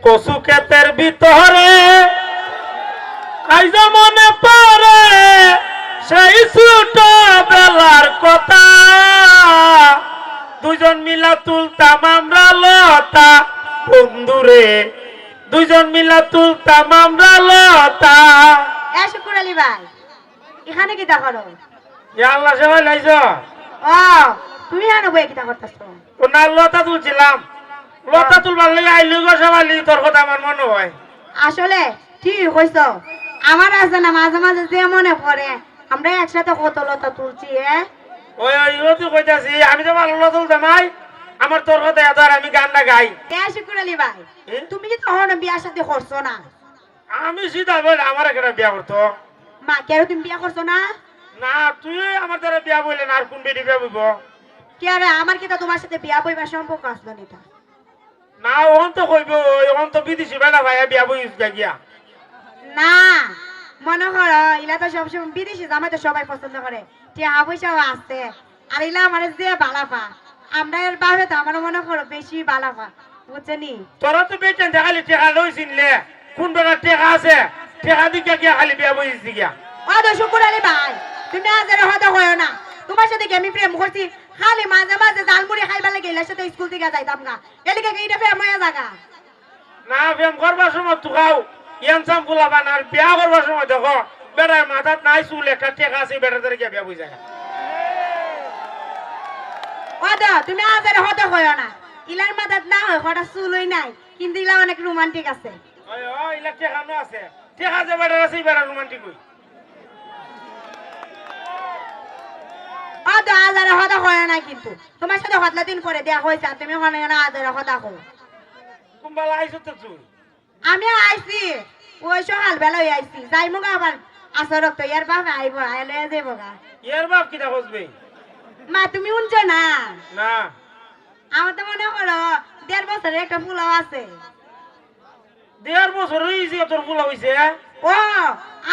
কচু ক্ষেতের ভিতরে আইজ মনে পড়ে সেই ছোট বেলার কথা, দুজন মিলা তুলতাম আমরা লতা বন্ধুরে, দুজন মিলা তুলতাম আমরা লতা। শুকুর আলী ভাই, এখানে কি দেখো? আল্লাহ সবাই লাইছ ও তুমি হানো বই কিতা করতেছো? ও না, লতা তুলছিলাম। লতা তুলবার লাগে আইলি গো সবাই, তোর কথা আমার মনে হয়। আসলে ঠিক কইছ, আমার আছে না মাঝে মাঝে যে মনে পড়ে আমরা একসাথে কত লতা তুলছি। ওই ওই তুই কইতাছি, আমি তো ভালো লতা তুলতাম। আমার তোর কথা এত, আর আমি গানটা গাই। শুকুর আলী ভাই, তুমি কি তখন বিয়ার সাথে করছো না? আমি সিধা বল আমার একটা বিয়া করতো। মা কেন তুমি বিয়া করছো না? না, তুই আমার দ্বারা বিয়া বললেন, আর কোন বেটি বিয়া বইব? কে আরে আমার কি তো তোমার সাথে বিয়া বইবার সম্পর্ক আসলো না? না, ওহন তো কইব, ওহন তো বিদেশি বেলা ভাই বিয়া বই গিয়া। না মনে করো ইলা তো সবসময় বিদেশি জামাই তো সবাই পছন্দ করে, টিয়া পয়সাও আছে, আর ইলা মানে যে বালাপা আমরা এর বাবে তো আমার মনে করো বেশি বালাপা, বুঝছেনি? তোরা তো বেটেন দেখালি টেকা লই চিনলে, কোন বেলা টেকা আছে, টেকা দিকে গিয়া খালি বিয়া বইছি গিয়া। ও তো শুকুর আলী ভাই, তুমি আজের হতা কইও না। তোমার সাথে কি আমি প্রেম করছি? খালি মাঝে মাঝে জালমুড়ি খাইবা লাগে ইলার সাথে স্কুল থেকে যাইতাম না, এদিকে এইটা প্রেম হয়ে জায়গা না, প্রেম করবার সময় তু খাও ইয়ানসাম গুলাবান, আর বিয়া করবার সময় দেখো বেড়ার মাথাত নাই চুল, একটা টেকা আছে, বেড়ার দ্বারা গিয়া বিয়া বই যায়। ও তো তুমি আজের হতা কইও না, ইলার মাথাত না হয় হঠাৎ চুলই নাই, কিন্তু ইলা অনেক রোমান্টিক আছে। ওই ও ইলা টেকা নো আছে, টেকা যে বেড়ার আছে বেড়ার রোমান্টিক হই। ও তো আজারে হতা কইও না, কিন্তু তোমার সাথে হতলা দিন করে দেয়া হয়েছে, আর তুমি হনে না আজারে হতা কও। কুম্বালা আইছ তো তুই? আমি আইছি ওই সকাল বেলায় আইছি, যাইমু গা আবার আসর তো এর বাপ আইব, আইলে যাইব গা। এর বাপ কিটা খুঁজবে? মা তুমি শুনছো না? না, আমার তো মনে করো 1.5 বছরের একটা ফুলাও আছে। 1.5 বছর হয়েছে তোর ফুলা হয়েছে? ও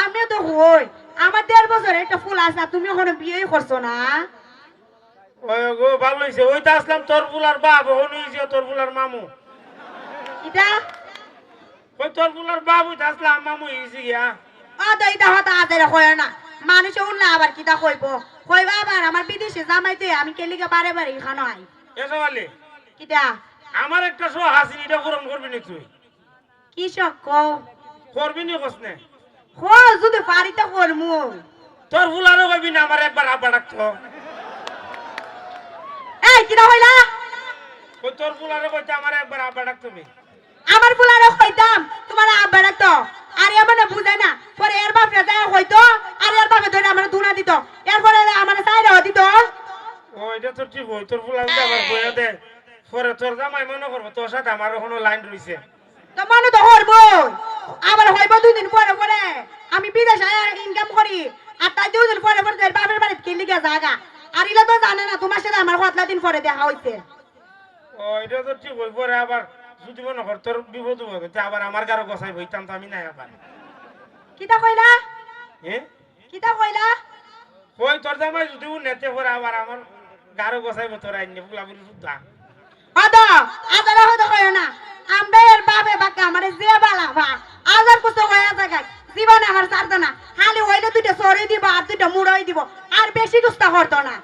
আমিও তো হই, আমার 1.5 বছরের একটা ফুল আছে, আর তুমি এখনো বিয়েই করছো না। ওই গো ভালো হয়েছে, ওই তো আসলাম তোর ফুলার বাপ, ওখানে হয়েছে তোর ফুলার মামু। এটা ওই তোর ফুলার বাপ ওই তো আসলাম মামু হয়েছে গিয়া। ও তো এটা হতা আজারে কইও না, মানুষ শুনলে আবার কিটা কইব, কইবা আবার আমার বিদেশে জামাইতে আমি কেলিকে বারে বারে এখানে আই। এসব আলি কিটা আমার একটা শো হাসিন, এটা পূরণ করবি নি তুই? কি শখ কও? করবি নি কস নে? হো যদি পারি তো করমু। তোর ফুলারও কবি না আমার একবার আব্বা ডাকতো? এই কিটা হইলা? ওই তোর ফুলারও কইতে আমার একবার আব্বা ডাকতো বে। আমার ফুলারে কইতাম তোমার আব্বা ডাকতো, আর এমন বুঝে না, পরে এর বাপরে যায় কইতো, আর এর বাপে ধরে আমার দুনা দিত, এরপরে আমার সাইরা দিত। ও এটা তো ঠিক, ওই তোর ফুলার আবার বইয়া দে, পরে তোর জামাই মনে করবো তোর সাথে আমার কোনো লাইন রইছে। তো মনে তো করব, আবার হইব 2 দিন পরে পরে আমি বিদেশে ইনকাম করি, আর তাই 2 দিন পরে পরে এর বাপের বাড়িতে কি লিগা জায়গা, আর ইলা তো জানে না তোমার সাথে আমার কতলা দিন পরে দেখা হইছে। ও এটা তো ঠিক, ওই পরে আবার যদি মনে কর তোর বিপদ হইতে আবার আমার কারো গোসাই বইতাম, তো আমি নাই আবার। কিটা কইলা? হ্যাঁ কিটা কইলা? ওই তোর জামাই যদি নেতে পরে আবার আমার গারো গোসাই তোর আইনি ফুলাবুলি সুদ্ধা। হদা আদারা হদা কইও না, আমরা এর বাপে বাকা আমারে যে বালা ভা আজার কত কইয়া জায়গা জীবনে আমার ছাড়তো না, খালি হইলে 2টা সরে দিব আর 2টা মুড়াই দিব, আর বেশি কুস্তা করতো না।